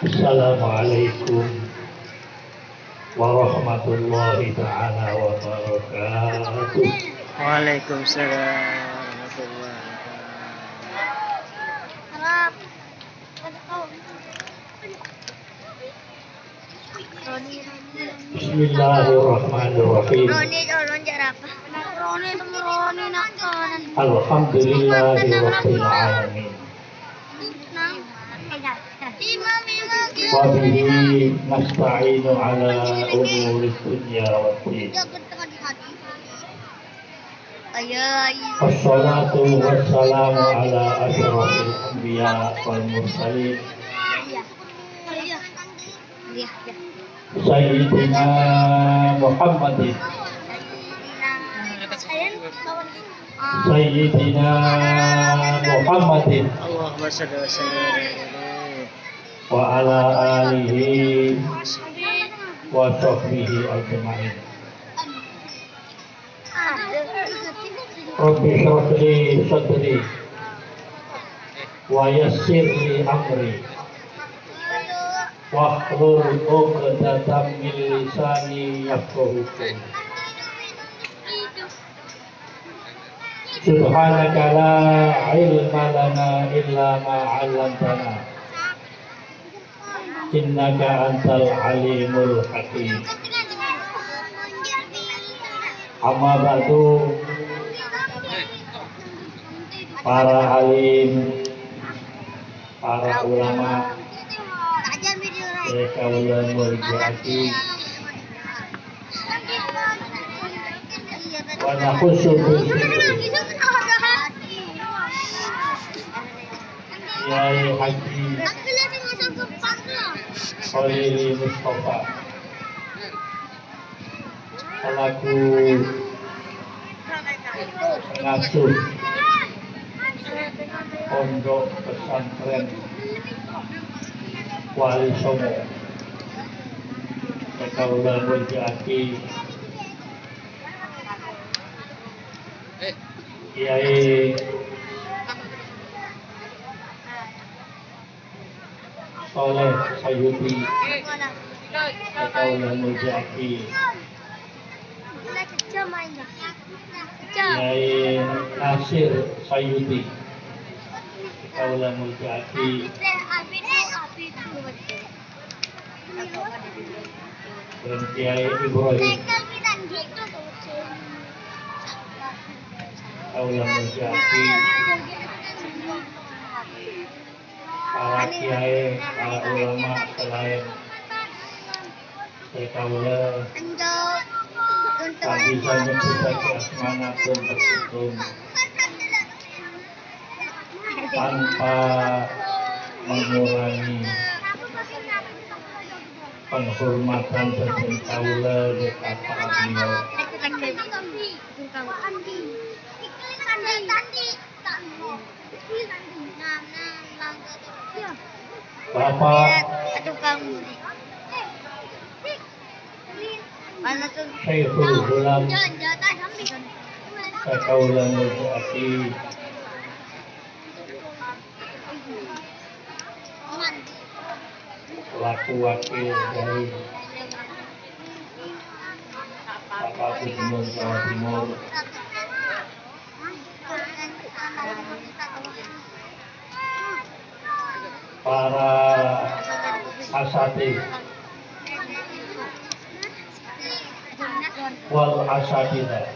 Assalamualaikum warahmatullahi ta'ala wabarakatuh. Waalaikumsalam warahmatullahi wabarakatuh. Bismillahirrahmanirrahim. Alhamdulillahirabbil alamin. Wa bihi nasta'inu ala umurid dunya waddin. Wassalatu wassalamu ala asyrafil anbiya wal mursalin Sayyidina Muhammadin Allahumma shalli wa sallim wa ala alihi wa sahbihi ajma'in. Rabbi shrah li sadri wa yassir li amri wahlul 'uqdatam min lisani yafqahu qawli. Subhanaka la ilma lana illa ma 'allamtana innaka antal alimul hakim. Amma ba'du, para alim, para ulama, kaum murji'ati, wa nakhussu Kiai Haji Khalil Mustafa selaku pengasuh pondok pesantren Wali Songo Kaula Murji'ati, Kiai Soleh Sayuti Kaula Murji'ati, Kiai Nasir Sayuti Kaula Murji'ati, dan Kiai Ibrahim Kaula Murji'ati, para kiai, para ulama selain Kaula tak bisa nyebut saja asmana pun terhitung tanpa mengurangi penghormatan dan kaula kata beliau. Bapak Syekhul Ulam Kaula Murji'ati selaku wakil dari Bapak Gubernur Jawa Timur, para asatidz wal asatidzah,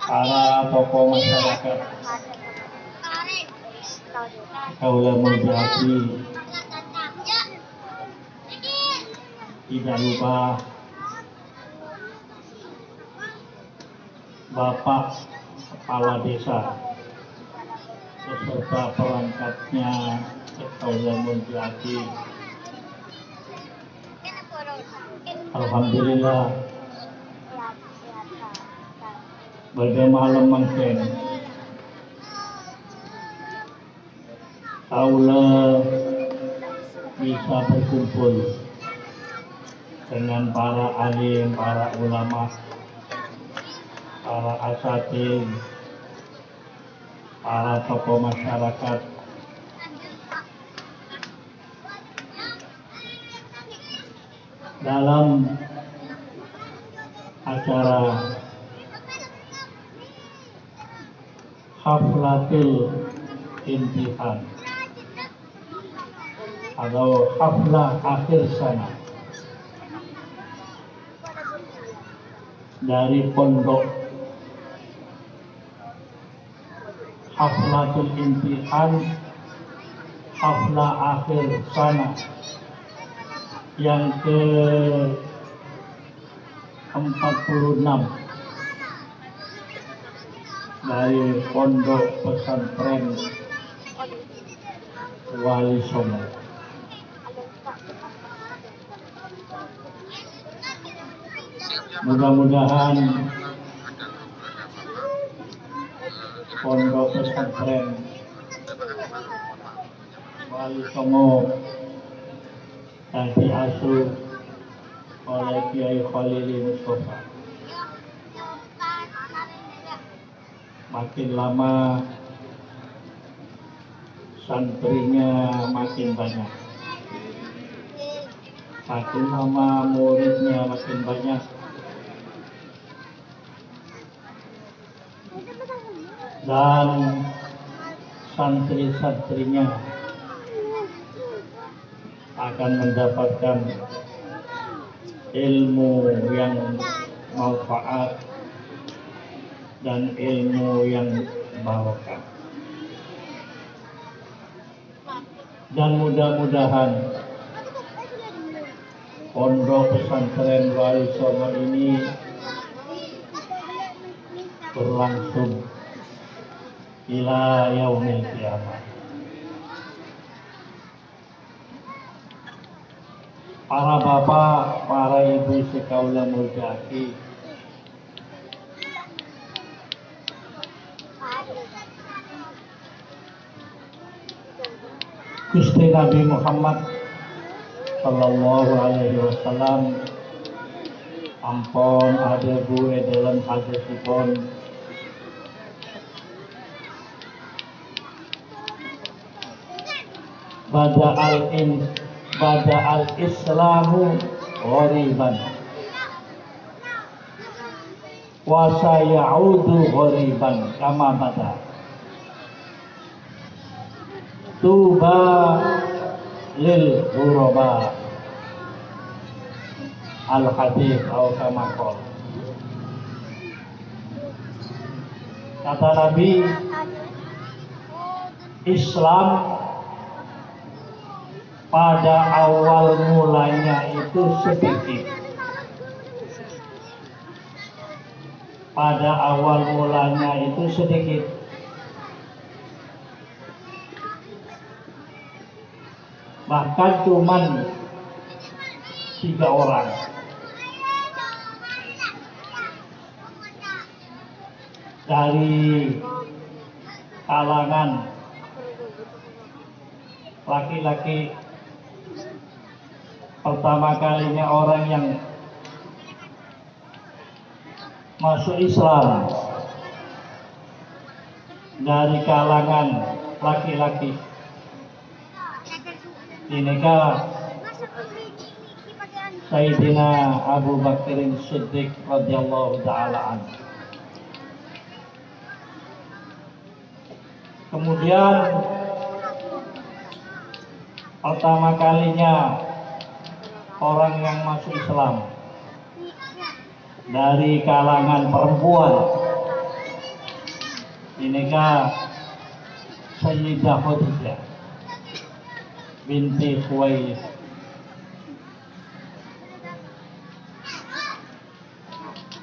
para tokoh masyarakat Kaula Murji'ati, tidak lupa Bapak Kepala Desa beserta perangkatnya Kaula Murji'ati. Alhamdulillah pada malam mangken kaula bisa berkumpul dengan para alim, para ulama, para asatidz, para tokoh masyarakat dalam acara haflatul imtihan atau haflah akhir sana dari pondok haflatul imtihan, haflah akhir sana yang ke-46 dari pondok pesantren Wali Songo. Mudah-mudahan pondok pesantren Wali Songo yang diasuh oleh Kiai Khalili Mustafa makin lama santrinya makin banyak, makin lama muridnya makin banyak, dan santri-santrinya akan mendapatkan ilmu yang manfaat dan ilmu yang barokah. Dan mudah-mudahan pondok pesantren Wali Songo ini berlangsung ila yaumil qiyamah. Para bapak, para ibu sekaula mulyaki, Gusti Nabi Muhammad Sallallahu Alaihi Wasallam ampun adebu dalam hadisipun bada al-islamu ghoriban wa sayaudu ghoriban kama bada. Tuba lil ghuraba al-hadis atau kama qol. Kata Nabi, Islam pada awal mulanya itu sedikit. Pada awal mulanya itu sedikit. Bahkan cuman 3 orang. Dari kalangan laki-laki, pertama kalinya orang yang masuk Islam dari kalangan laki-laki inikah Sayyidina Abu Bakar Siddiq radhiyallahu ta'ala anhu. Kemudian pertama kalinya orang yang masuk Islam dari kalangan perempuan inikah Sayyidah Khadijah binti Khuwailid.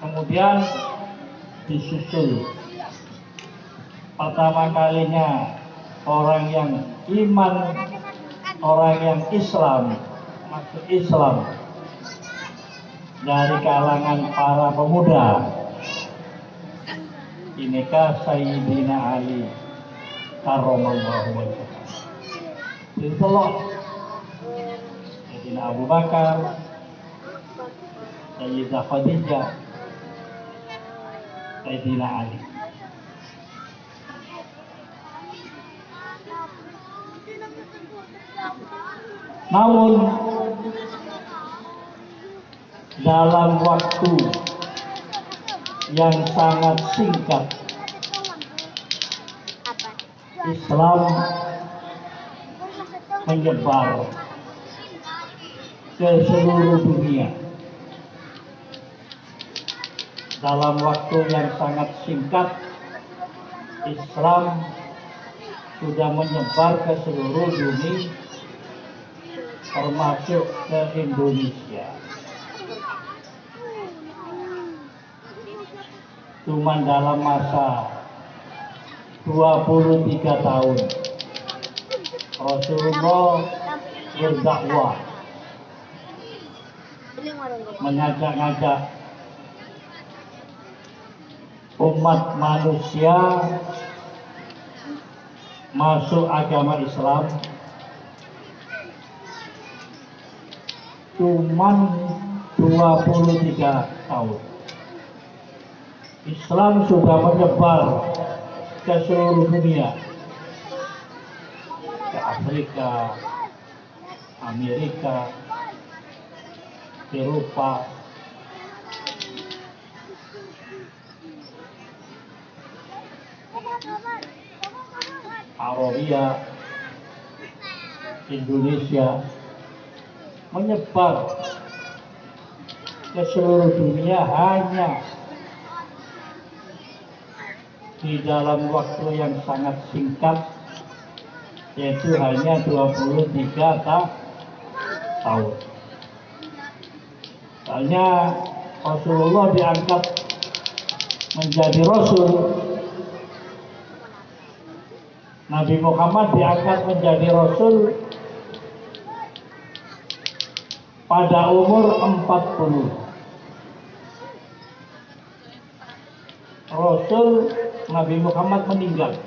Kemudian disusul pertama kalinya orang yang iman, orang yang Islam, masuk Islam dari kalangan para pemuda inikah Sayyidina Ali karramallahu wajhahu. Ditelok Sayyidina Abu Bakar, Sayyidah Khadijah, Sayyidina Ali. Namun dalam waktu yang sangat singkat Islam menyebar ke seluruh dunia. Dalam waktu yang sangat singkat Islam sudah menyebar ke seluruh dunia, termasuk ke Indonesia. Cuma dalam masa 23 tahun Rasulullah berdakwah, mengajak-ngajak umat manusia masuk agama Islam. Cuman 23 tahun Islam sudah menyebar ke seluruh dunia, ke Afrika, Amerika, Eropa, Arabia, Indonesia, menyebar ke seluruh dunia hanya di dalam waktu yang sangat singkat, yaitu hanya 23 tahun. Soalnya Rasulullah diangkat menjadi Rasul, Nabi Muhammad diangkat menjadi Rasul pada umur 40. Rasul Nabi Muhammad meninggal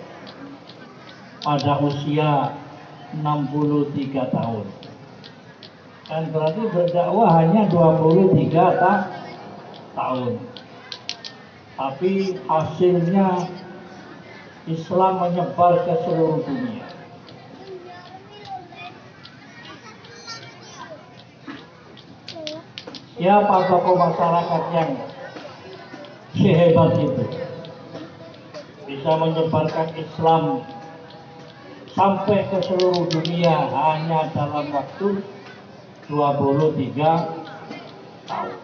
pada usia 63 tahun. Kan berarti berdakwah hanya 23 tahun. Tapi hasilnya Islam menyebar ke seluruh dunia. Siapa tokoh masyarakat yang sehebat itu, bisa menyebarkan Islam sampai ke seluruh dunia hanya dalam waktu 23 tahun.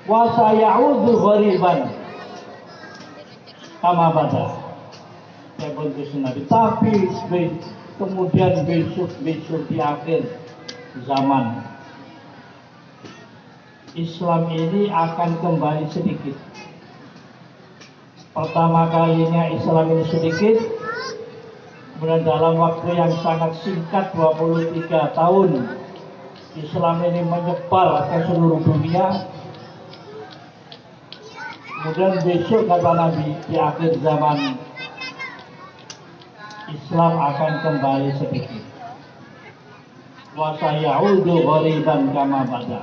Wa sayaudu ghariban kama bada. Ya Nabi. Tapi kemudian besok di akhir zaman Islam ini akan kembali sedikit. Pertama kalinya Islam ini sedikit, kemudian dalam waktu yang sangat singkat 23 tahun Islam ini menyebar ke seluruh dunia. Kemudian besok kata Nabi di akhir zaman Islam akan kembali sedikit. Wa sayaudu ghariban kama bada.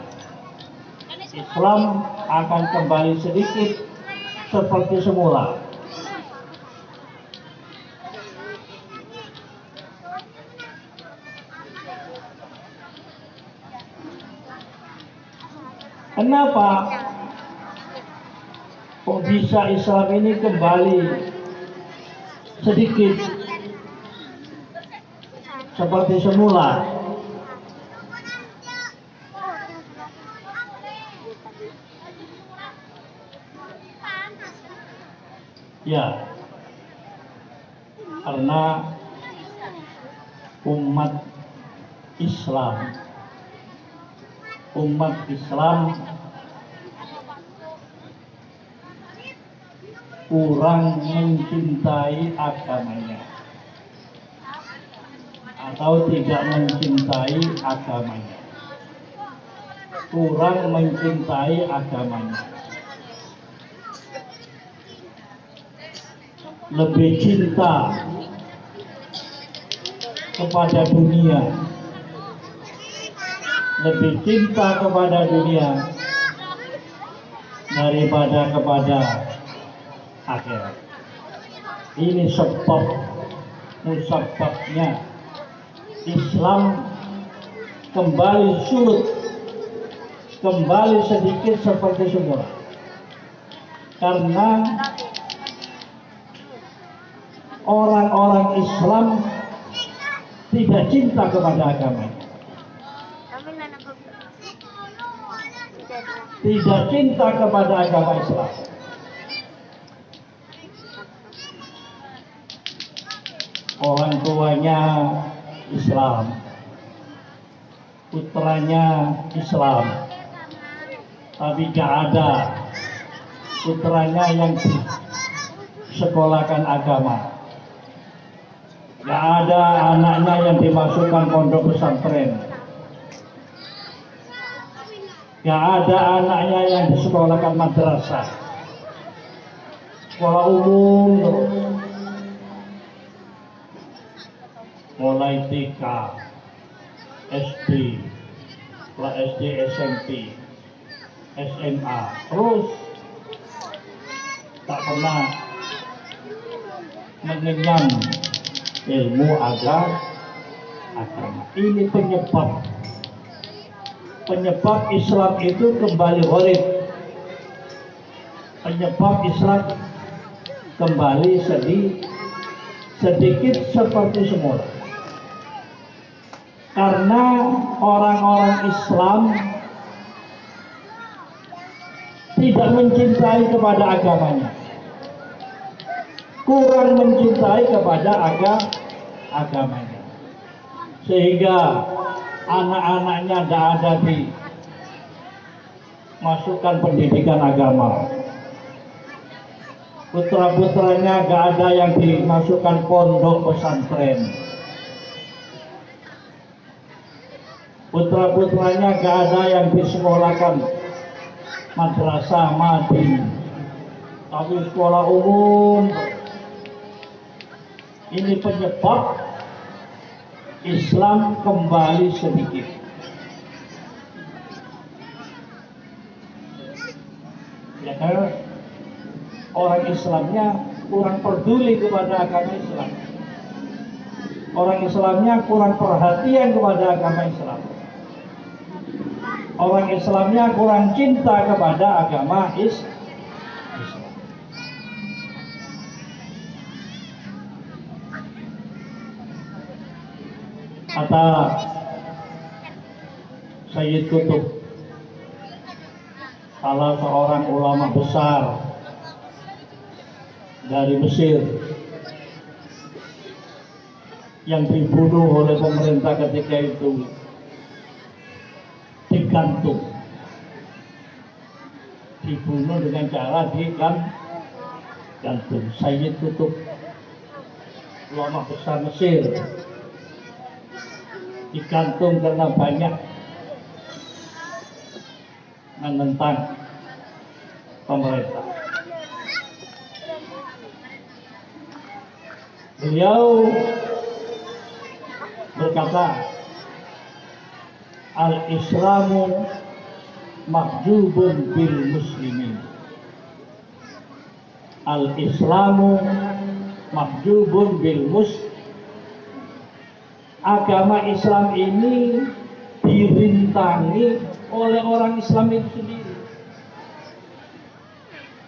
Islam akan kembali sedikit seperti semula. Kenapa kok bisa Islam ini kembali sedikit seperti semula? Ya, karena umat Islam kurang mencintai agamanya atau tidak mencintai agamanya, kurang mencintai agamanya, lebih cinta kepada dunia, lebih cinta kepada dunia daripada kepada akhirat. Ini sebab musababnya Islam kembali surut, kembali sedikit seperti semula, karena orang-orang Islam tidak cinta kepada agama, tidak cinta kepada agama Islam. Orang tuanya Islam, putranya Islam, tapi gak ada putranya yang disekolahkan agama, gak ada anaknya yang dimasukkan pondok pesantren, gak ada anaknya yang disekolahkan madrasah, sekolah umum terus. Mulai TK, SD, SD, SMP, SMA, terus tak pernah mengenyam ilmu agama. Ini penyebab Islam itu kembali gharib, penyebab Islam kembali sedikit seperti semula. Karena orang-orang Islam tidak mencintai kepada agamanya, kurang mencintai kepada agamanya, sehingga anak-anaknya tidak ada dimasukkan pendidikan agama, putra-putranya tidak ada yang dimasukkan pondok pesantren, putra-putranya gak ada yang disekolahkan madrasah madin, tapi sekolah umum. Ini penyebab Islam kembali sedikit. Ya, karena orang Islamnya kurang peduli kepada agama Islam, orang Islamnya kurang perhatian kepada agama Islam, orang Islamnya kurang cinta kepada agama Islam. Kata Sayyid Qutb, salah seorang ulama besar dari Mesir yang dibunuh oleh pemerintah ketika itu, digantung, dibunuh dengan cara digantung. Sayyid Qutb, ulama besar Mesir, digantung karena banyak menentang pemerintah. Beliau berkata, al-Islamu mahjubun bil muslimin. Al-Islamu mahjubun bil muslimin. Agama Islam ini dirintangi oleh orang Islam itu sendiri.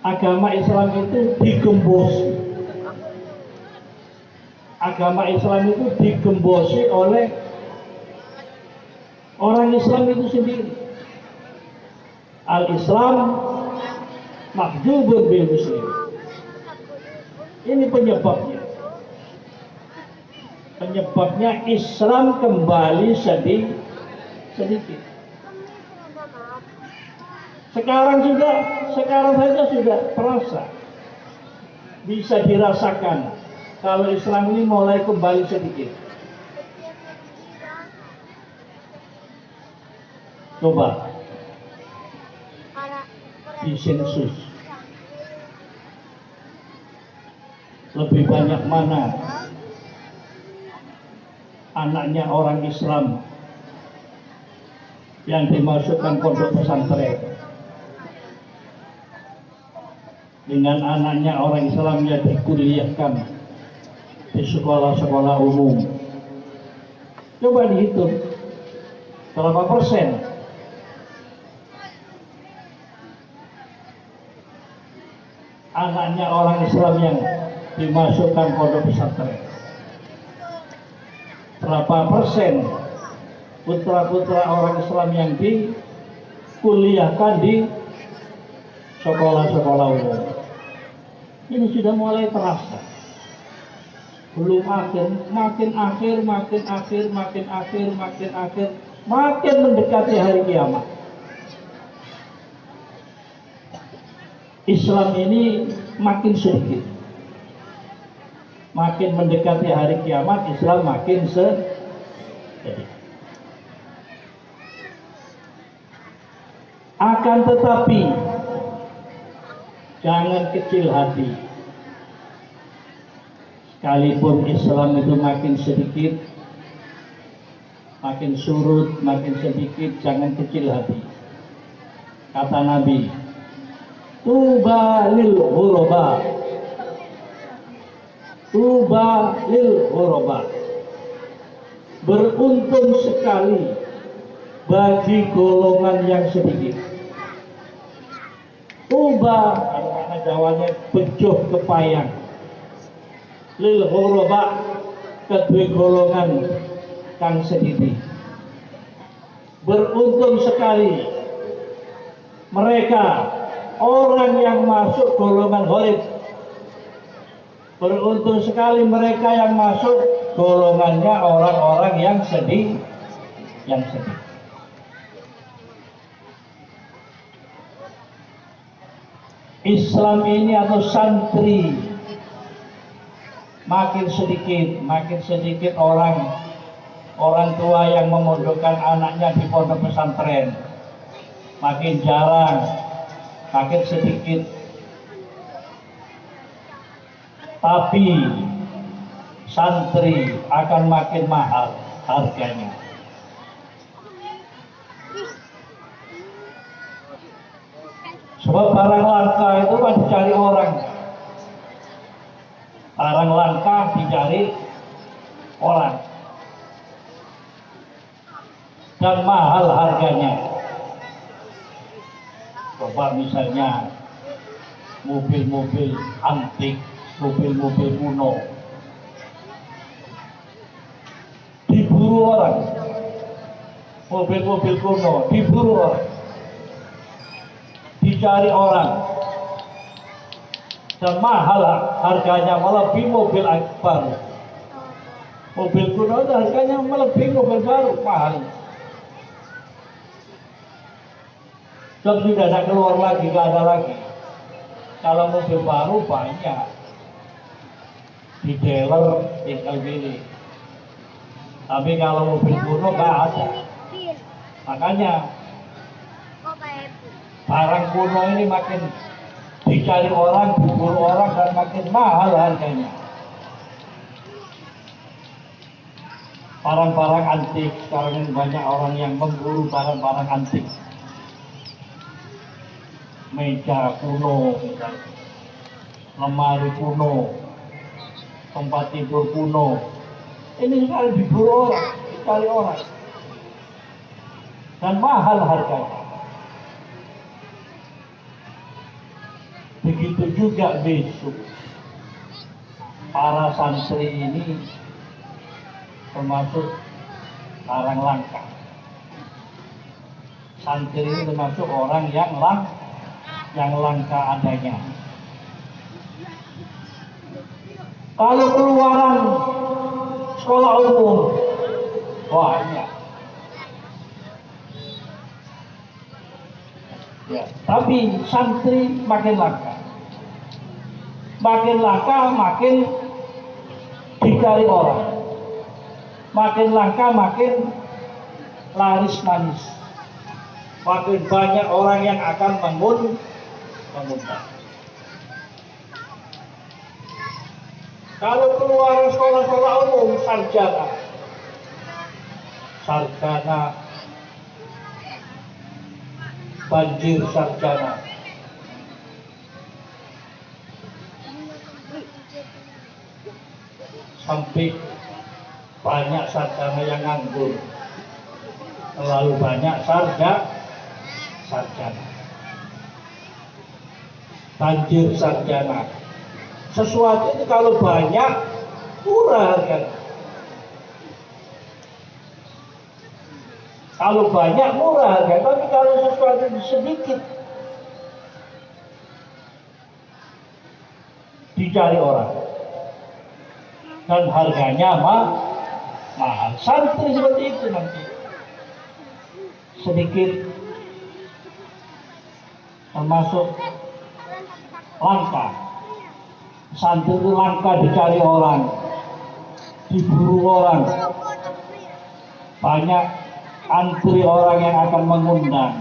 Agama Islam itu digembosi. Agama Islam itu digembosi oleh orang Islam itu sendiri. Al-Islam mahjubun bil muslim. Ini penyebabnya. Penyebabnya Islam kembali sedikit. Sekarang saja sudah terasa, bisa dirasakan kalau Islam ini mulai kembali sedikit. Coba disensus, lebih banyak mana anaknya orang Islam yang dimasukkan pondok pesantren dengan anaknya orang Islam yang dikuliahkan di sekolah-sekolah umum. Coba dihitung berapa persen anaknya orang Islam yang dimasukkan pondok pesantren. Berapa persen putra-putra orang Islam yang dikuliahkan di sekolah-sekolah umum. Ini sudah mulai terasa. Belum akhir, makin akhir, makin mendekati hari kiamat. Islam ini makin sedikit. Makin mendekati hari kiamat, Islam makin sedikit. Akan tetapi jangan kecil hati. Sekalipun Islam itu makin sedikit, makin surut, makin sedikit, jangan kecil hati. Kata Nabi, tuba lil ghuraba, tuba lil ghuraba. Beruntung sekali bagi golongan yang sedikit. Tuba, karena Jawanya bejuh kepayang. Lil ghuraba, kedua golongan kang sedikit. Beruntung sekali mereka orang yang masuk golongan ghalib. Beruntung sekali mereka yang masuk golongannya orang-orang yang sedih, Islam ini atau santri makin sedikit orang tua yang memondokkan anaknya di pondok pesantren, makin jarang, makin sedikit. Tapi santri akan makin mahal harganya. Sebab barang langka itu kan dicari orang. Barang langka dicari orang. Dan mahal harganya. Coba misalnya mobil-mobil antik, mobil-mobil kuno, diburu orang. Mobil-mobil kuno diburu orang, dicari orang, dan mahal harganya, melebihi mobil baru. Mobil kuno itu harganya melebihi mobil baru, mahal. Dan sudah ada keluar lagi, nggak ada lagi. Kalau mobil baru banyak, di dealer tinggal pilih. Tapi kalau mobil kuno nggak ada. Makanya barang kuno ini makin dicari orang, diburu orang, dan makin mahal harganya. Barang-barang antik, sekarang ini banyak orang yang memburu barang-barang antik. Meja kuno, lemari kuno, tempat tidur kuno. Ini sekali diburu orang, dicari orang. Dan mahal harganya. Begitu juga besok para santri ini termasuk barang langka. Santri ini termasuk orang yang langka adanya. Kalau keluaran sekolah umum banyak. Ya, tapi santri makin langka. Makin langka, makin dicari orang. Makin langka, makin laris manis. Makin banyak orang yang akan mengundang. Kalau keluar sekolah-sekolah umum, sarjana, banjir sarjana. Sampai banyak sarjana yang nganggur, terlalu banyak sarjana. Banjir sarjana. Sesuatu itu kalau banyak murah kan. Kalau banyak murah kan, tapi kalau sesuatu itu sedikit dicari orang dan harganya mahal. Santri seperti itu nanti sedikit termasuk langka. Santri itu langka dicari orang, diburu orang, banyak antri orang yang akan mengundang.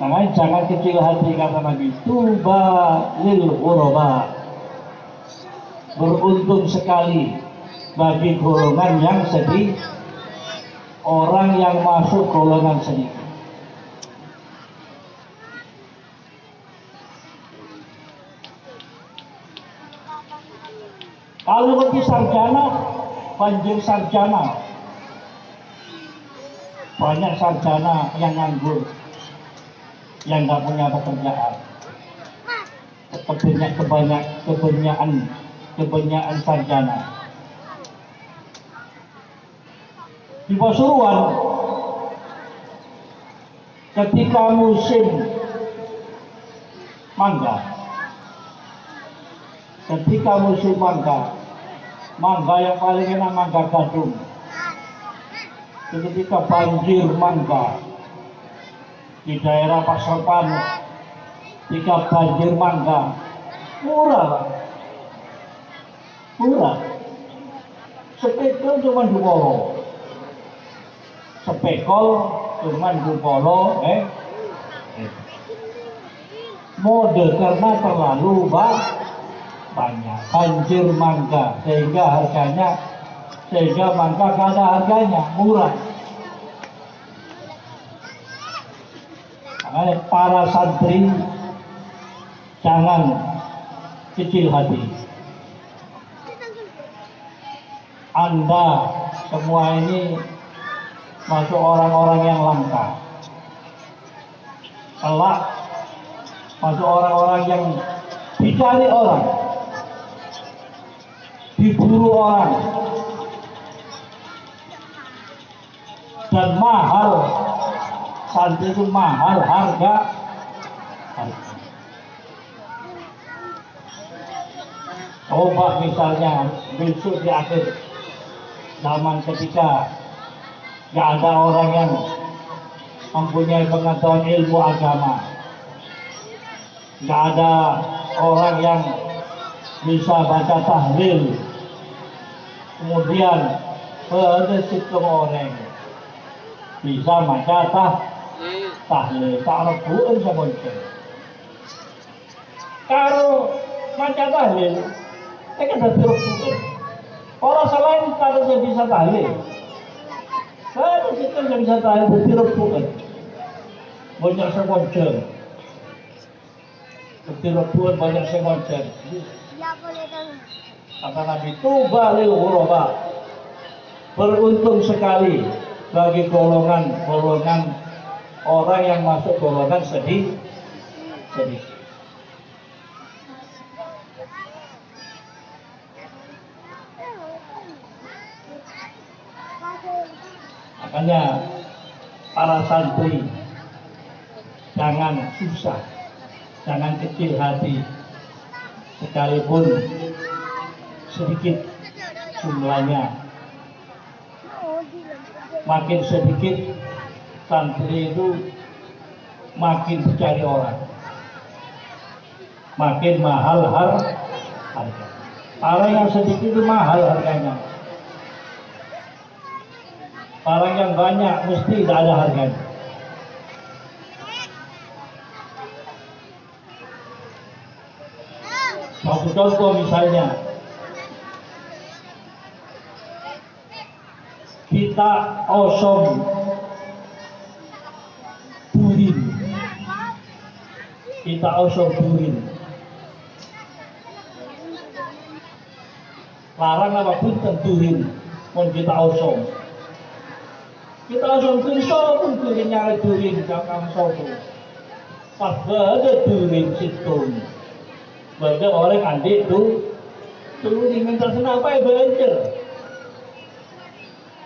Makanya jangan kecil hati, kata Nabi, tuba lil ghuraba, beruntung sekali bagi golongan yang sedih, orang yang masuk golongan sedikit. Kalau seperti sarjana, banjir sarjana, banyak sarjana yang nganggur, yang nggak punya pekerjaan. Kebanyakan sarjana. Di Pasuruan, ketika musim mangga, mangga yang paling enak mangga gadung. Ketika banjir mangga di daerah Pasar Panu, ketika banjir mangga, murah. Spekol cuma dupolo, mode karena terlalu banyak banjir mangga sehingga mangga gak ada harganya, murah. Makanya para santri jangan kecil hati. Anda semua ini masuk orang-orang yang langka. Kelak masuk orang-orang yang dicari orang, diburu orang, dan mahal. Santri itu mahal harga. Coba misalnya besok di akhir zaman ketika gak ada orang yang mempunyai pengetahuan ilmu agama, gak ada orang yang bisa baca tahlil, kemudian ada situng orang bisa baca tahlil, tak rebuin semuanya. Kalau baca tahlil, kan ada rebuin. Orang selain kalau bisa tahlil, saya situ yang bisa tahlil berarti rebuin. Banyak semuanya. Berarti rebuin banyak semuanya. Kata Nabi, tuba lil ghuraba, beruntung sekali bagi golongan orang yang masuk golongan sedih. Makanya para santri jangan susah, jangan kecil hati, sekalipun sedikit jumlahnya. Makin sedikit santri itu makin dicari orang, makin mahal harga. Orang yang sedikit itu mahal harganya, orang yang banyak mesti tidak ada harganya. Satu contoh misalnya, di kita osom burin, kita osom burin. Larang apa pun tentuin, pun kita osom. Kita osom burin, pun burin nyari burin, jangan sopo. Pas ada burin situng, bagi orang adik tu, turin minta senapa ya belajar.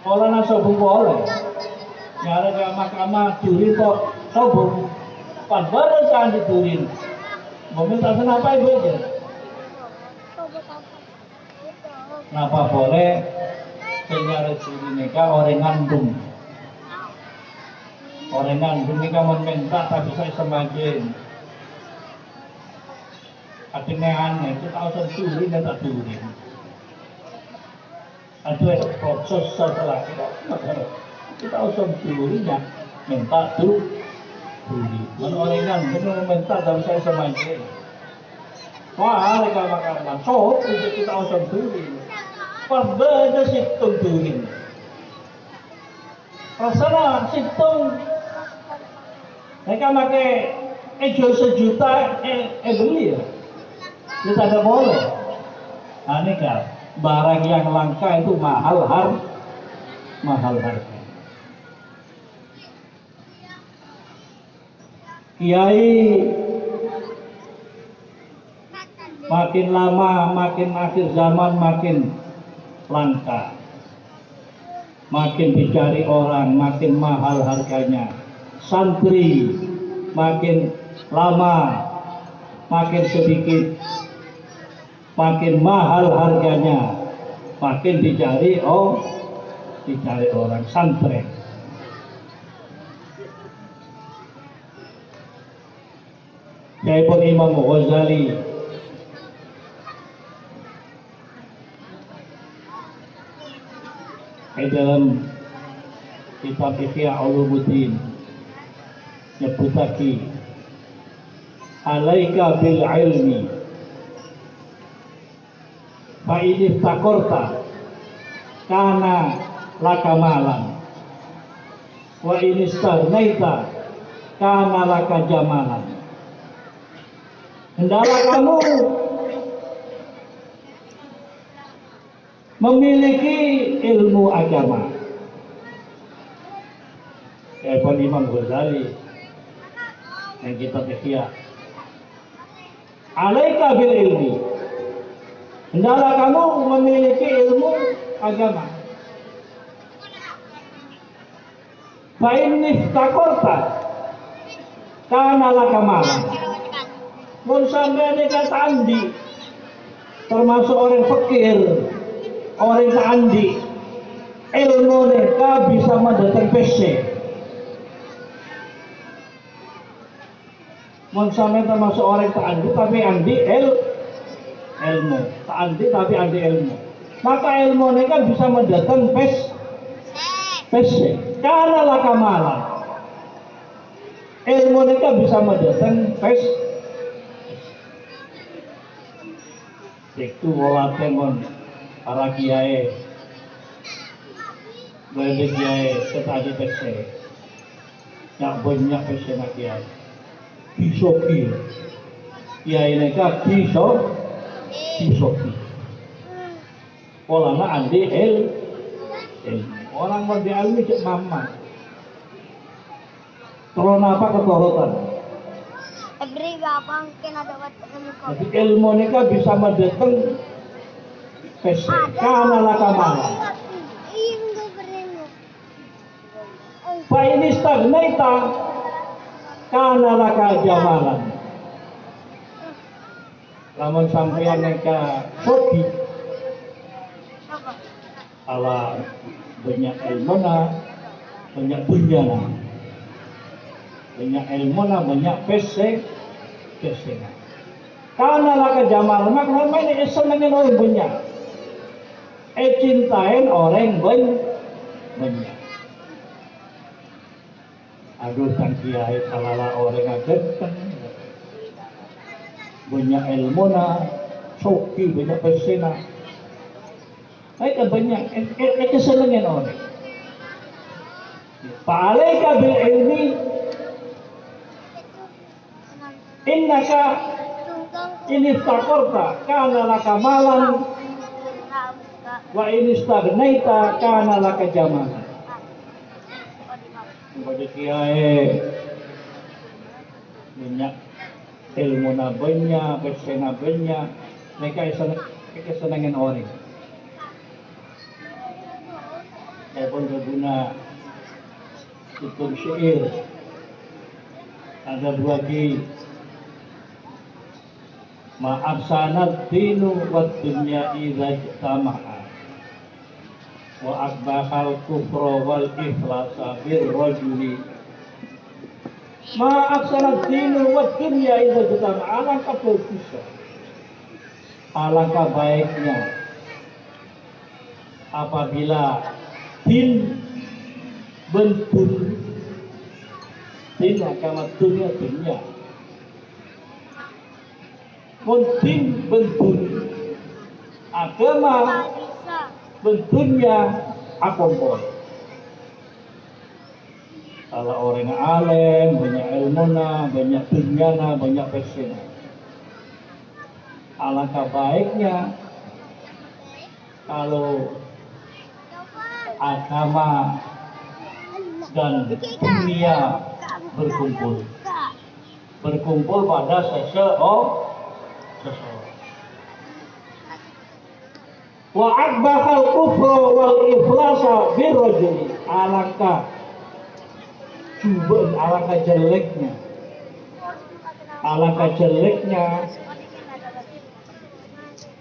Kalau nak sobung boleh, nyari ke mahkamah turin kok sobung. Pas ada kandi turin, meminta senapa ya belajar. Kenapa boleh senyara curi nikah orang ngandung? Orang ngandung nikah meminta tapi saya semakin artinya aneh, kita harus curi dan tak curi. Ada proses setelah kita harus curinya minta tuh curi. Orang ngandung meminta tapi saya semakin. Wah, mereka makan sok itu kita harus curi. Parbada situng turin. Rasanya situng mereka pakai jual sejuta beli ya. Kita ada boleh. Nah, ini kan barang yang langka itu mahal harga. Kiai makin lama, makin akhir zaman makin langka, makin dicari orang, makin mahal harganya. Santri makin lama, makin sedikit, makin mahal harganya, makin dicari orang. Santri. Yaitu Imam Ghazali dalam kitab Ihya Ulumuddin nyebut lagi alaika bil ilmi fa in takorta kana laka malan wa in istagnaita kana laka jamalan. Hendaklah kamu memiliki ilmu agama. Kayak Imam Ghazali yang kita Ihya. Alaika bil ilmi. Hendaklah kamu memiliki ilmu agama. Fa in iftaqarta kana laka malan. Mun sampeyan iki tandi termasuk orang fakir, orang tandi, ilmu mereka bisa mendatang PC. Mun sampeyan termasuk orang tandi tapi andi ilmu, tandi tapi andi ilmu. Maka ilmu mereka bisa mendatang PC. Karena laka malan. Ilmu mereka bisa mendatang PC. Itu walaupun para kiai, banyak kiai setadi pese, nak banyak pese nak kiai, bisoki, kiai mereka bisoki, polanya andi orang berdialmi cek mama, kalau apa ketorotan. Jadi ilmu mereka bisa mendatang pesi karena laka malan. Fa ini stagnaita karena laka jamalan. Lamun sampeyan mereka sopi ala banyak ilmuna, banyak dunyana. Banyak ilmuna, banyak pesi. Karena laka jamal, maka ini senengin orang banyak, cintain orang banyak. Aduh sang kiai kalala orang agetan, banyak ilmuna, soki banyak pesena, banyak, senengin orang. Fa'alaika bil ilmi innaka ini istakorta kana laka malan wa ini istagnaita kana laka jamaah. Kepada kiai banyak ilmu nabenya, bersenabenya, mereka kesenangan orang. Saya pun berguna tutur syair. Ada dua lagi. Maaf sanad dinu wa dunya idza jtama'a wa akbahal kufra wal iflasa bir rajuli. Maaf sanad dinu wa dunya idza jtama'a. Alangkah bagusnya, alangkah baiknya apabila din bentur din agama dunia mungkin bentur agama benturnya akompol. Kalau orang alim, banyak ilmuna, banyak dunyana, banyak pesena. Alangkah baiknya kalau agama dan dunia berkumpul pada seseorang. Wa akbahal kufra wal iflasa birrajuli. Alangkah cubaan, alangkah jeleknya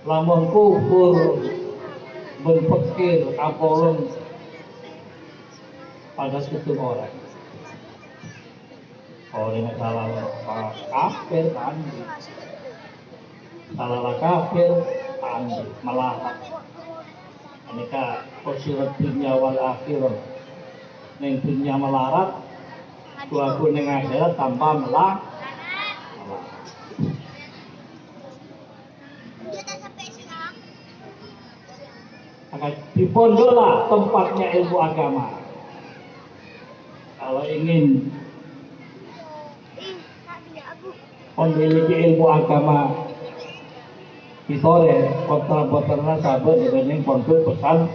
lamun kufur berpikir apolon pada satu orang. Orang salah kafir andi, salah kafir andi malah. Mereka posirat dunia wal akhirat. Neng dunia melarat, suatu neng akhirat tanpa melah. Maka di pondoklah tempatnya ilmu agama. Kalau ingin memiliki ilmu agama di sore kontra-kontra sahabat dibanding pondok pesan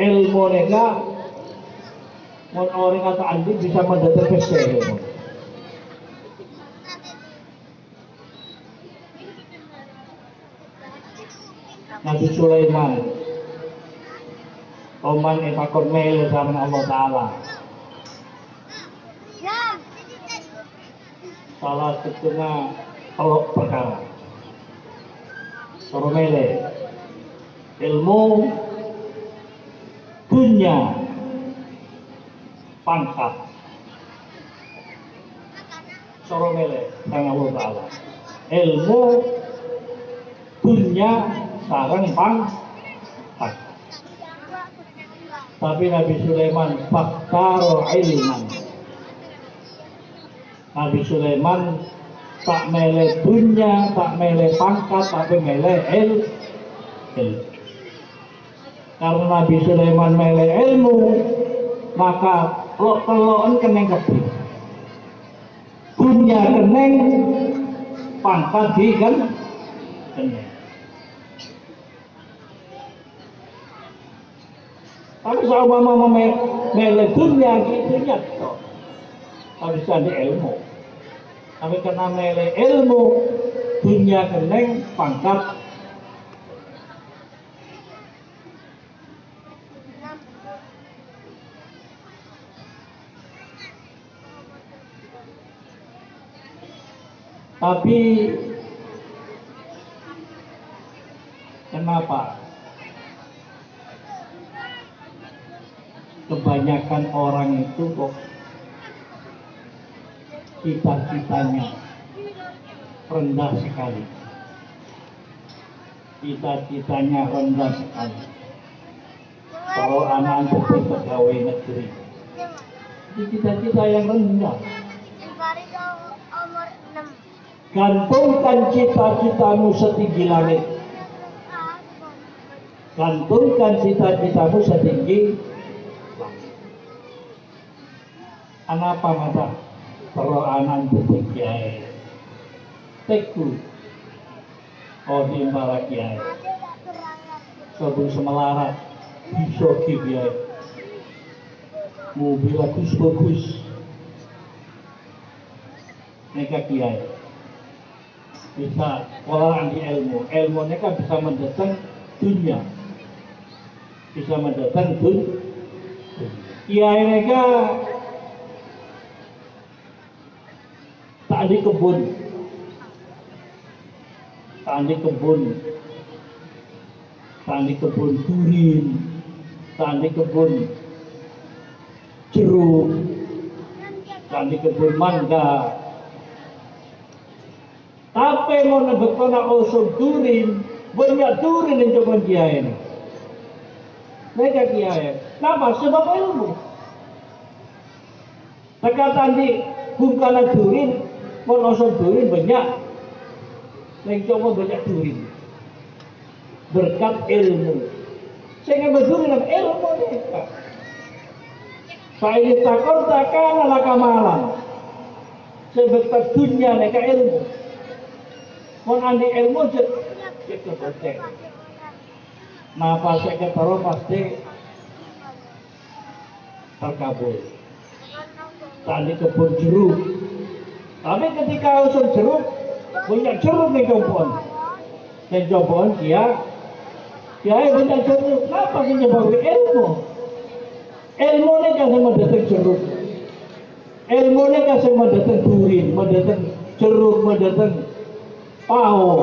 ilmu mereka orang kata andi bisa mendeteksi ilmu. Nabi Sulaiman Oman etakon melu sama Allah Ta'ala. Salah satunya kalau perkara soromele ilmu dunia pangkat soromele dengan Allah Ta'ala ilmu dunia sarang pangkat. Tapi Nabi Sulaiman faktar ilman. Nabi Sulaiman tak mele dunia, tak mele pangkat, tapi mele ilmu. Karena Nabi Sulaiman mele ilmu, maka lo teloan keneng kepi. Dunia keneng, pangkat di kan keneng. Tapi seumpama mele dunia gitu nyata. Tapi jadi ilmu. Tapi karena mele ilmu, dunia keneng pangkat. Tapi kenapa kebanyakan orang itu kok cita-citanya rendah sekali. Cita-citanya rendah sekali. Kalau anak-anak pegawai negeri, cita-cita yang rendah. Gantungkan cita-citamu setinggi langit. Gantungkan cita-citamu setinggi langit. Anapa mata peroanan bukti kiai teku odi para kiai sebelum semelarat bisa kiai mobil bagus mereka kiai bisa orang di ilmu mereka bisa mendatang dunia, bisa mendatang dunia. Kiai mereka tak di kebun durian, tak di kebun jeruk, tak di kebun mangga. Tapi mau nebekona usul durian, banyak durian yang coba kiai ini. Mereka kiai, kenapa? Sebab ilmu. Terkata di bukan durian, mau usul durian banyak. Yang coba banyak durian. Berkat ilmu. Sehingga berduri dalam ilmu mereka. Fa'ili takor takana laka malam. Sebab dunia mereka ilmu. Mau andi ilmu jadi kebetek. Napa saya ketara pasti terkabul. Tadi kebun jeruk. Tapi ketika usul jeruk, banyak jeruk nih jompoan. Dan jompoan dia banyak jeruk. Kenapa sih jompoan ilmu? Ilmu ini kasih mendatang jeruk. Ilmu ini kasih mendatang durian, mendatang jeruk, mendatang paho.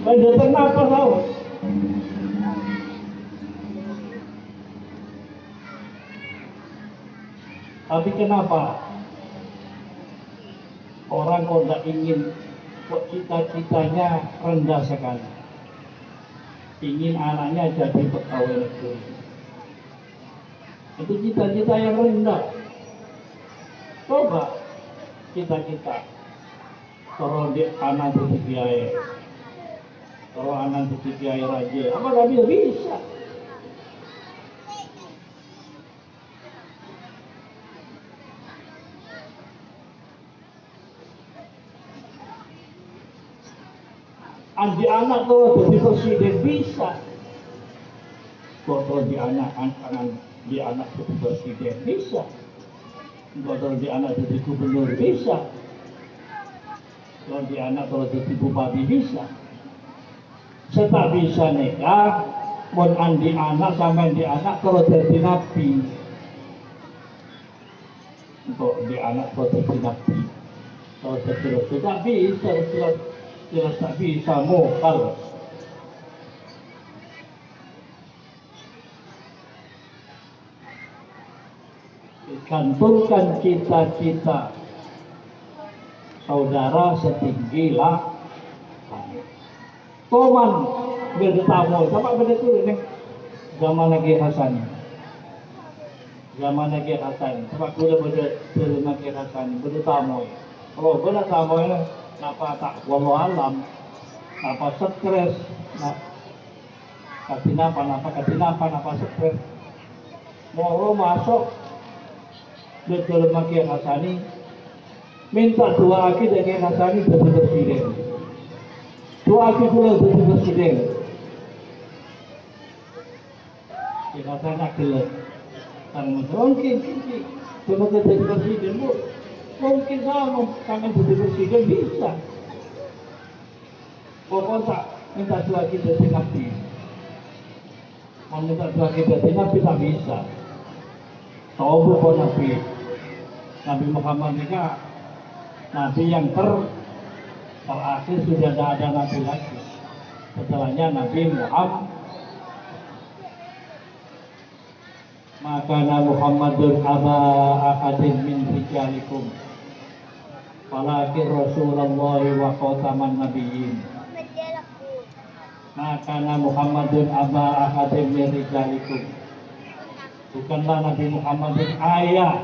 Mendatang apa tahu? Tapi kenapa orang kok tidak ingin, kok cita-citanya rendah sekali, ingin anaknya jadi pegawai negeri? Itu cita-cita yang rendah. Coba cita-cita kalau di anak jadi kiai, kalau anak jadi kiai raja, apa nggak bisa? Andi anak kalau jadi presiden bisa, kalau di anak jadi presiden bisa, kalau di anak jadi gubernur bisa, kalau di anak kalau jadi bupati bisa. Setak bisa nikah, mon andi anak sama di anak kalau jadi nabi, untuk di anak kalau jadi nabi, kalau jadi rasul tak bisa, jelas tak bisa mokal. Gantungkan cita-cita saudara setinggi langit. Toman beda tamu, sama beda tu ni zaman lagi Hasan. Zaman lagi Hasan, sebab kuda beda lagi Hasan, beda tamu. Kalau beda tamu ni, napa tak walau alam, napa stres, napa stres. Mau masuk betul lagi Hasani, minta doa lagi dengan Hasani jadi presiden. Doa lagi pula jadi presiden. Kita nak gelap. Mungkin cuma jadi presiden bu. Mungkin sama kangen jadi presiden bisa. Pokoknya tak minta doa kita jadi nabi. Mau minta doa kita jadi nabi tak bisa. Tahu bukan nabi. Nabi Muhammad ini nabi yang terakhir, sudah tidak ada nabi lagi. Setelahnya Nabi Muhammad. Maka Muhammadun aba ahadin min rijalikum walakin Rasulullah wa khataman nabiyyin. Maka Muhammadun aba ahadin min rijalikum. Bukanlah Nabi Muhammad ayah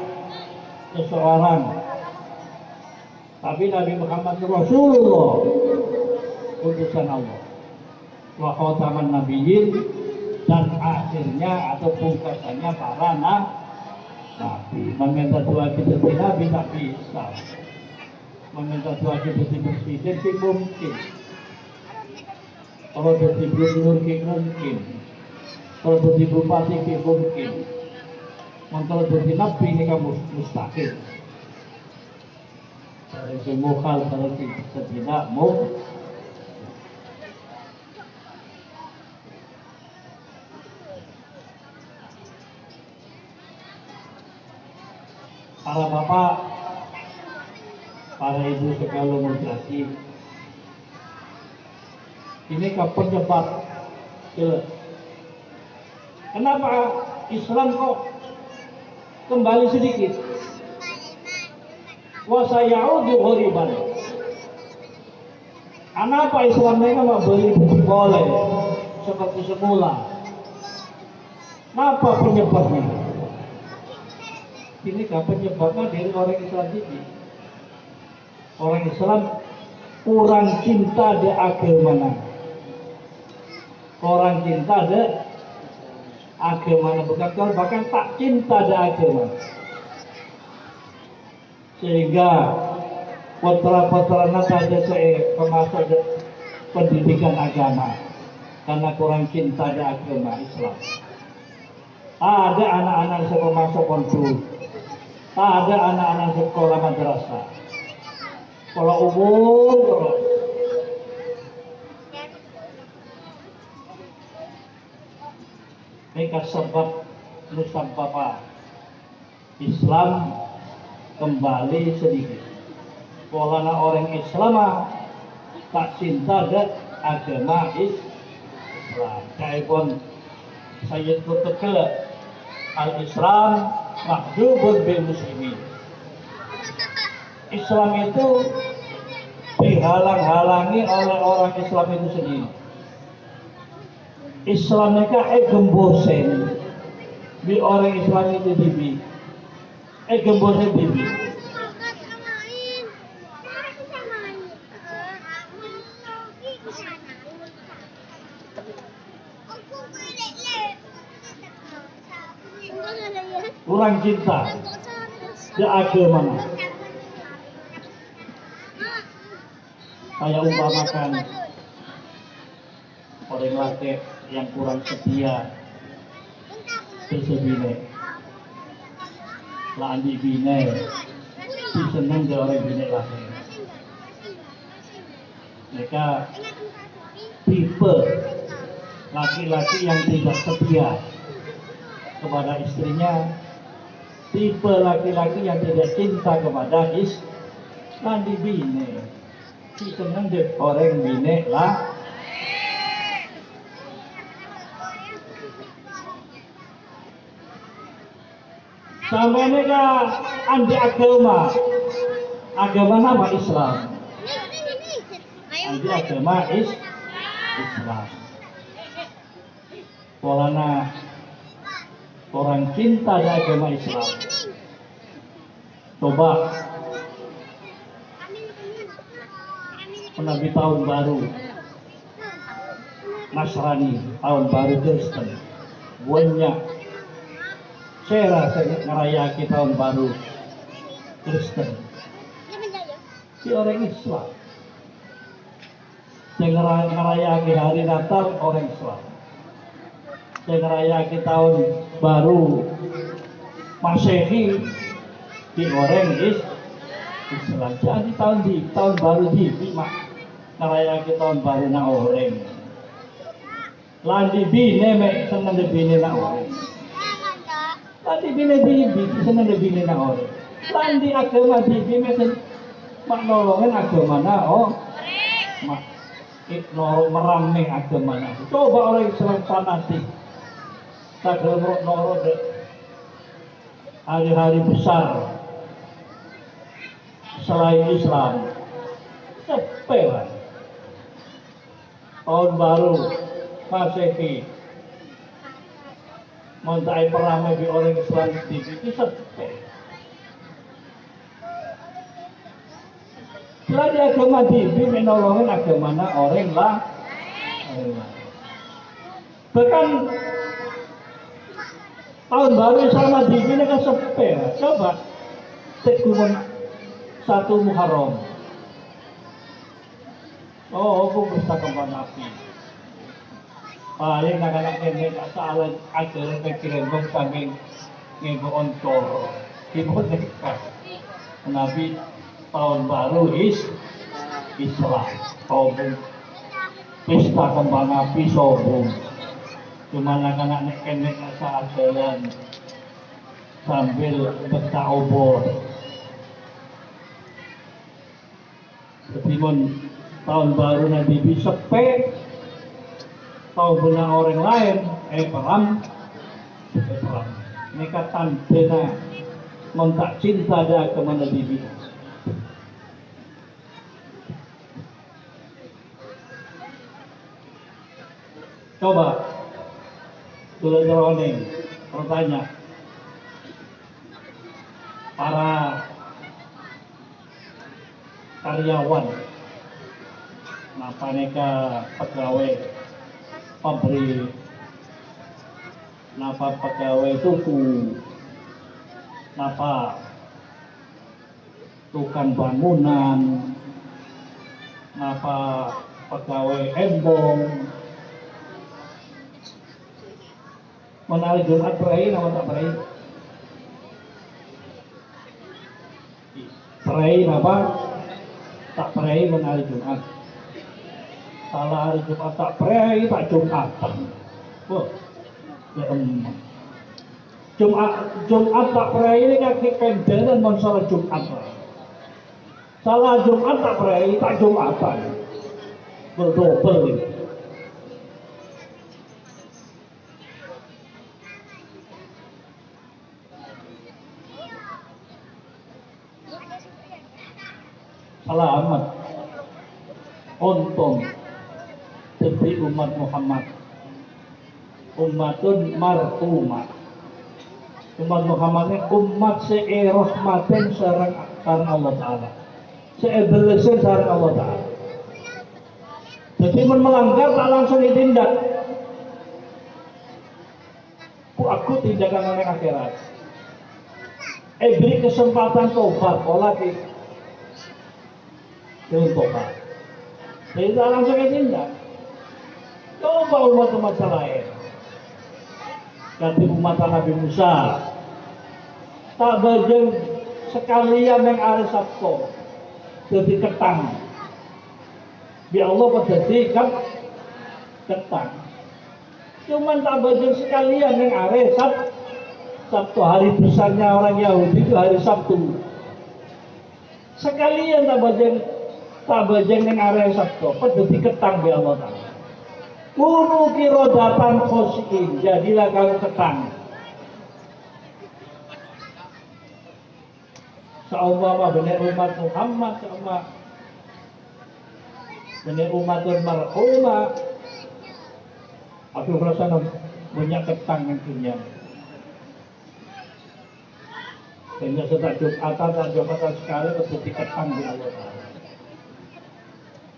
seseorang, tapi Nabi Muhammad Rasulullah, utusan Allah. wa khataman nabiyyin, dan akhirnya atau pungkasannya para nabi. Meminta doa kita jadi nabi tak bisa. Meminta doa kita jadi presiden sih mungkin. Kalau jadi gubernur mungkin. Kalau jadi bupati mungkin. Kalau jadi nabi ini kamu mustahil. Dari semua hal kalau tidak mau. Para bapak, para ibu sekalian mujahid, ini penyebab. Kenapa Islam kok kembali sedikit? Wa sayaudu ghoriban. Kenapa Islam mereka beli boleh seperti semula? Kenapa penyebabnya? Ini penyebabnya dari orang Islam ini. Orang Islam kurang cinta di agama. Orang cinta di agama, bukan bahkan tak cinta di agama. Sehingga putra-putra saja saya kemasuk pendidikan agama karena kurang cinta di agama Islam. Ada anak-anak yang masuk pondok, ada anak-anak sekolah madrasah, sekolah umum terus. Mereka sebab nusababa Islam kembali sedikit. Karena orang Islam tak cinta dengan agama Islam. Kayak pun saya tutup ke al-Islam mahjubun bil muslimin. Islam itu dihalang-halangi oleh orang Islam itu sendiri. Islam mereka gembosen di orang Islam itu dibi. Gembosen dibi. Kurang cinta di agama. Saya umpamakan orang laki yang kurang setia bersebine lah andi bine diseneng di orang bine laki. Mereka tipe laki-laki yang tidak setia kepada istrinya, tipe laki-laki yang tidak cinta kepada Islam di bine diseneng di orang bine lah. Sampai mereka anti agama apa Islam? Anti agama Islam. Polana orang cinta di agama Islam. Coba menabi tahun baru Nasrani, tahun baru Kristen, banyak. Saya rasa ngerayaki tahun baru Kristen. Si orang Islam. Saya ngerayaki hari Natal orang Islam. Saya ngerayaki tahun baru Masehi di orang Islam. Jadi tahun baru di ngerayaki tahun baru na orang. Landi bine mek seneng de bine na orang. Landi bine seneng de bine na orang. Landi agama di bine sen mak nolongan agama na mak merame agama na. Coba orang Islam fanatik. Tak noro de hari-hari besar selain Islam. Sepele. Tahun baru Masehi. Montai perame di orang Islam itu sepele. Setelah di agama TV menolongin agama orang lah. Bahkan tahun baru sama di sini kan sepi. Coba tekumun 1 Muharram. Oh, aku bisa kembang api. Paling anak-anak ini tak salah ajaran pikiran bang sambil ngego ontor. Ibu dekat. Nabi tahun baru Islam. Sobung. Pesta kembang api sobung. Cuma anak-anak ini saat jalan sambil betak obor. Ketimun tahun baru nanti bisa tahu benar orang lain perang mereka tandena mentak cinta dah kemana bibi. Coba dulu nih bertanya para karyawan napa mereka pegawai pabrik napa pegawai tuku napa tukang bangunan napa pegawai embong menarik Jumat berai nama tak berai berai apa tak berai menarik Jumat. Salah hari Jumat tak berai tak Jumatan. Oh, ya Jumat tak berai ini kaki pendek dan masalah Jumat. Salah Jumat tak berai tak Jumatan. Berdobel ini. Selamat untung jadi umat Muhammad umatun marhumah umat Muhammad ini umat se'irahmatin sarang Allah Ta'ala se'ibelisin sarang Allah Ta'ala jadi melanggar tak langsung ditindak aku tindakan oleh akhirat beri kesempatan tobat pola tobat tidak langsung ditindak. Coba umat-umat lain ganti umat Nabi Musa tak bajeng sekalian yang ada sabto jadi ketang bi Allah pada jadi ketang cuman tak bajeng sekalian yang ada Sabtu hari besarnya orang Yahudi itu hari Sabtu sekalian tak bajeng yang ada Sabtu pada jadi ketang bi Allah Ta'ala kunu kirodatan khosiin jadilah kamu ketang seumpama benar umat Muhammad seumpama benar umatun marhumah aduh rasanya banyak ketang yang dunia sehingga setelah Jumatan sekali terjadi ketang di Allah Ta'ala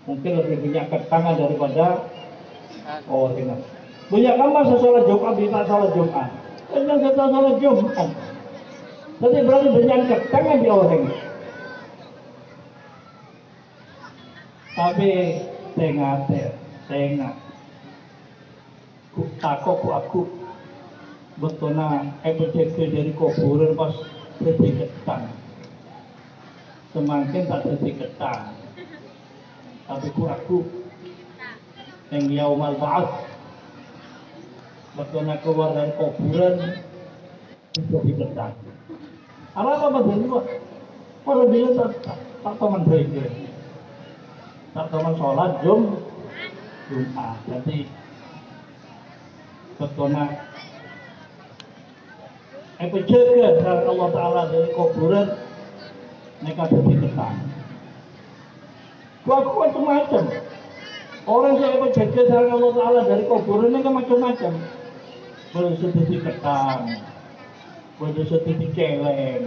mungkin lebih banyak ketangan daripada ingat banyak kamar sesalah Jumat bisa salah Jumat dan setelah salah Jumat jadi berarti banyak ketangan di orang tapi tengah takut aku betulnya EPJP dari kuburan pas jadi ketang semakin tak jadi ketang tapi aku yang yaumal ba'ats betulnya keluar dari kuburan jadi ketang apa begini Pak? Pada bilang tak teman berikir tak teman sholat Jumat jadi betulnya jaga dari Allah Ta'ala dari kuburan mereka jadi ketang aku macam-macam orang yang jaga dari Allah Ta'ala dari kuburan mereka macam-macam boleh seperti ketang boleh seperti celeng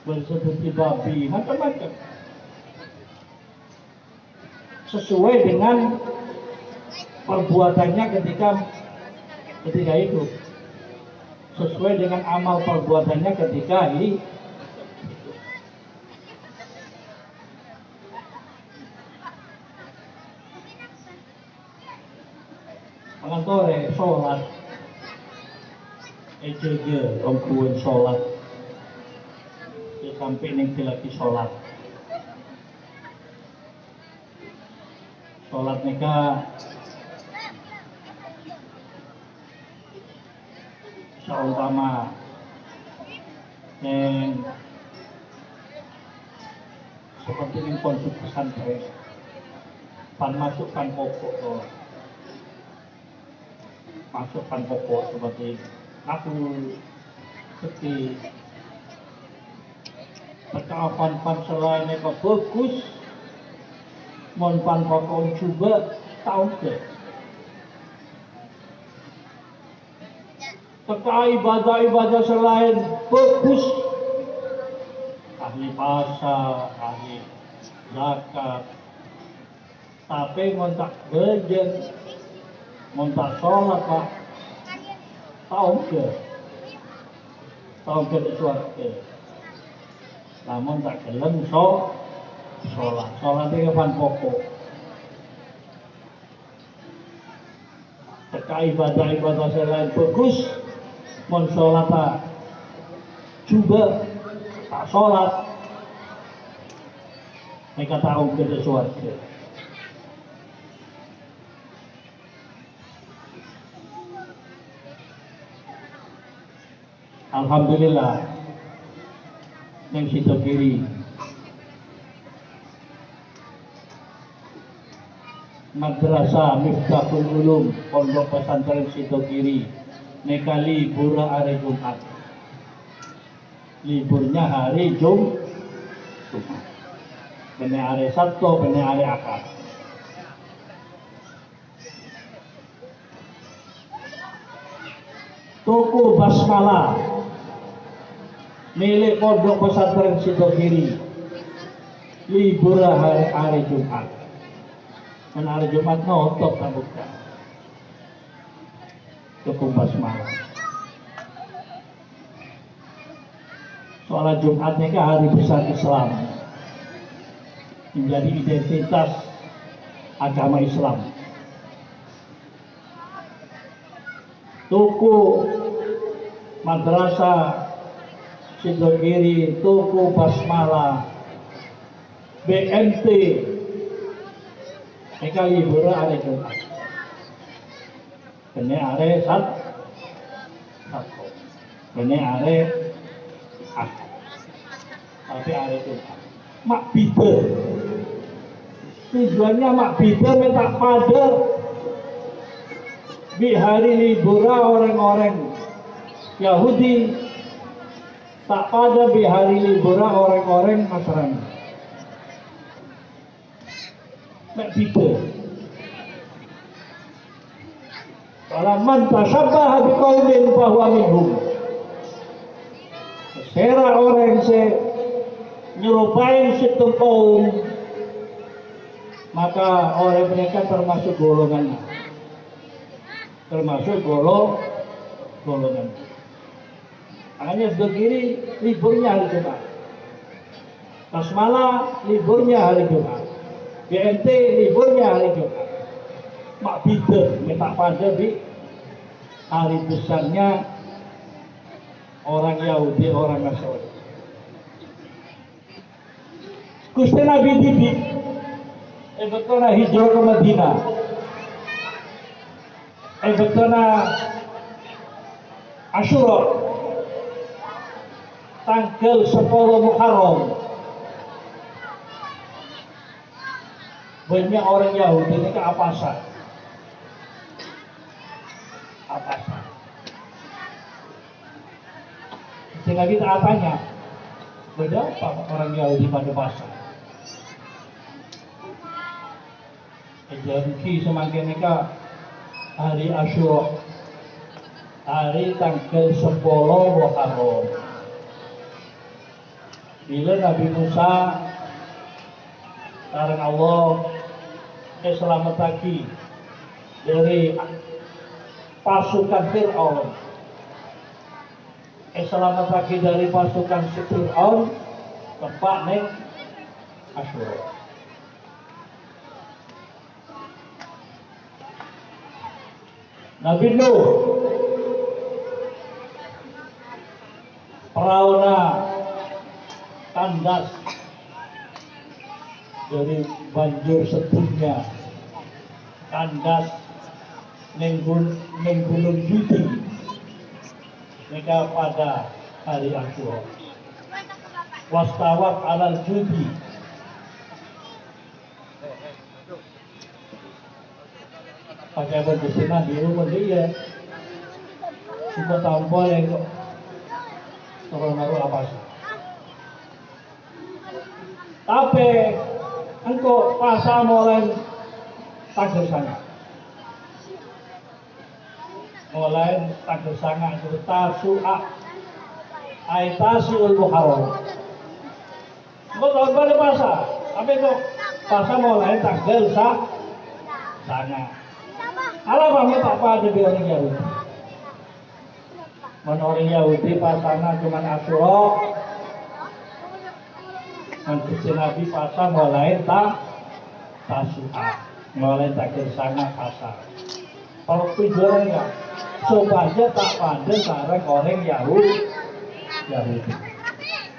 boleh seperti babi macam-macam sesuai dengan perbuatannya ketika itu sesuai dengan amal perbuatannya ketika hidup. Mengantore sholat EJG rongkuin sholat sampai neng lagi sholat mereka seumpama yang seperti yang konsep pesantren pan masukkan pokok masukkan pokok seperti aku seperti perkapan selain itu bagus mon pan pokok coba tahun ke terkait ibadah selain bagus ahli puasa ahli zakat tapi montak bejen montak sholat pak tahun ke suatu namun tak gelem sholat itu kan pokok terkait ibadah selain bagus mon sholat tak coba tak sholat mereka tahu ke suatu. Alhamdulillah yang situ kiri Madrasah Miftahul Ulum Pondok Pesantren situ kiri mereka libur hari Jumat, liburnya hari Jumat bener hari Sabtu bener hari Ahad. Toko Basmalah milik Pondok Pesantren Sidokiri libur hari Jumat dan hari Jumat nonton buka Toko Basmalah soalnya Jumat ini hari besar Islam menjadi identitas agama Islam. Toko Madrasah Sidokiri, Toko Basmalah, BNT, mereka libur hari Jumat. Ini hari Sabtu, ini hari Ahad, tapi hari Jumat. Mak bider, tujuannya mak bider minta pada di hari libur orang-orang Yahudi tak pada di hari libur orang-orang Nasrani. Mak bider. Kalau man tasabbaha biqaumin fahuwa minhum. Sera orang nyerupain situ kaum maka orang mereka termasuk golongan golongan. Makanya Sidokiri liburnya hari Jumat, Basmalah liburnya hari Jumat, BNT liburnya hari Jumat. Mak bider minta pada di hari besarnya orang Yahudi, orang Nasrani. Gusti Nabi didik betulnya hijrah ke Madinah, betulnya Asyura tanggal 10 Muharram. Banyak orang Yahudi ini ke Apasan. Sehingga kita tanya, beda apa orang Yahudi pada pasar? Jadi semakin mereka hari Asyura, hari tanggal 10 Muharram. Bila Nabi Musa karena Allah selamat lagi dari pasukan Fir'aun. Selamat pagi dari pasukan Fir'aun tempat neng Asyura. Nabi Nuh perauna kandas dari banjir sedihnya, kandas neng gunung Judi mereka pada hari Asyura. Wastawat alal Judi, pakai baju senang biru dia cuma tampol yang kok naruh apa sih. Tapi engkau pasal mulai takdir sangat, mulai takdir sangat itu tasu'a aitasiul muharram. Engkau tahun pada pasal, tapi kok pasal mulai takdir sangat. Alah kami tak pada di orang Yahudi. Orang Yahudi pasangan cuma Asyura. Nanti Nabi pasang mulai tasu'a, mulai takdir sangat pasang. Kalau tujuannya supaya tak pada sarang orang Yahudi.